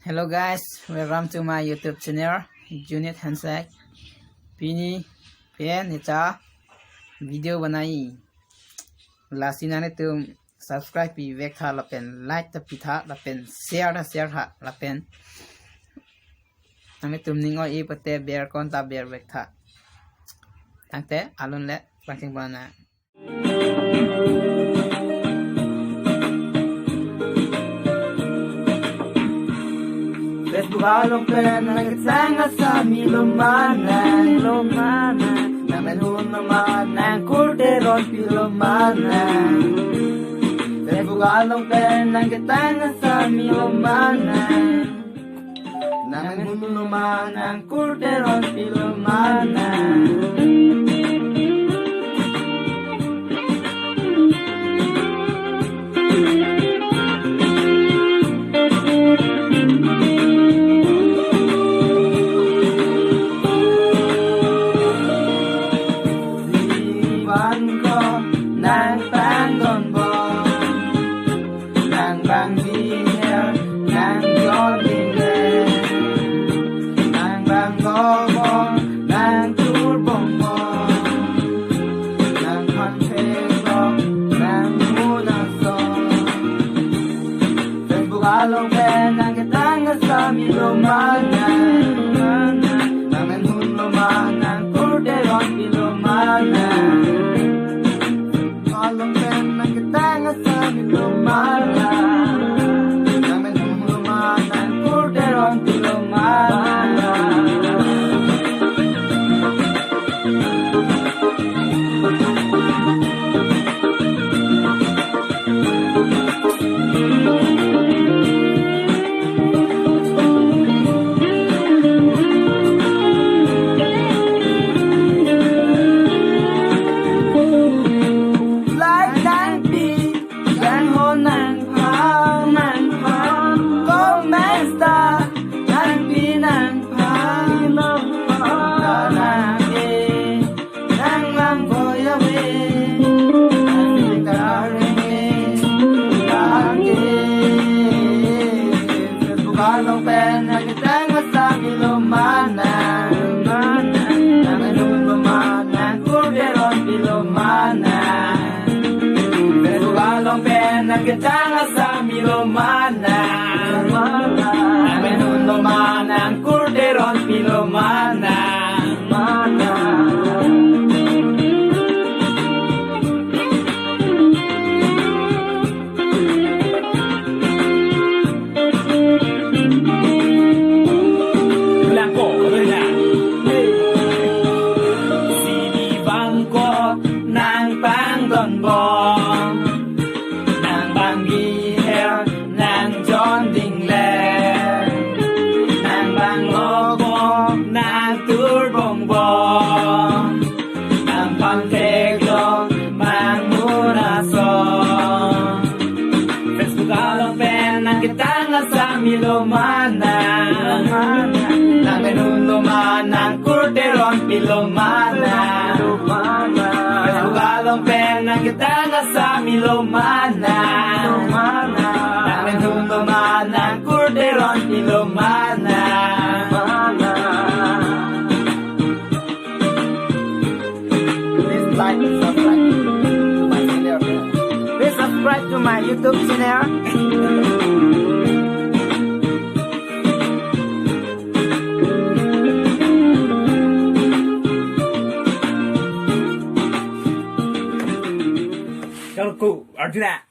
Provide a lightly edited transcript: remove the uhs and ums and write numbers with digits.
Hello guys, welcome to my YouTube channel, Junit Hansak. Pini, pen, ita video बनाई. लासिना ने तुम subscribe pi vek tha la pen, like ta pi tha la pen, share tha la pen. Nami tum ningo I pate bear kon ta bear vek tha. Tangte alun le paking bana. Along pen nagitsanga sa milumanan naman hunaman ng kurderon pilumanan along pen nagitsanga sa milumanan naman hunaman ng kurderon pilumanan Nang panggon bo Nang bang biher Nang jogging Nang bang gobo Nang turbong bo Nang panpego Nang munaso Facebook along pen Nang kitang asami lumanan Nang hunluman Nang kurderon pilumanan Along pen nang kitanga sa milumana Namin humumana kurderon pilumana Along pen nagitang masami lumanan Naman hulumanan kurderon pilumanan Pero along pen nagitang masami lumanan Naman hulumanan kurderon pilumanan Nang panggon bom Nang banggiher Nang John Dingler Nang bangobo Nang turbong bom Nang pantego Mang munaso Facebook along pen Nang kitang asami lumanan Nang menuluman Nang kurderon pilumanan Along pen nang kitang asami lumanan Namin huluman ng kurderon pilumanan Please like and subscribe to my channel. Please subscribe to my YouTube channel. Go, Arjuna.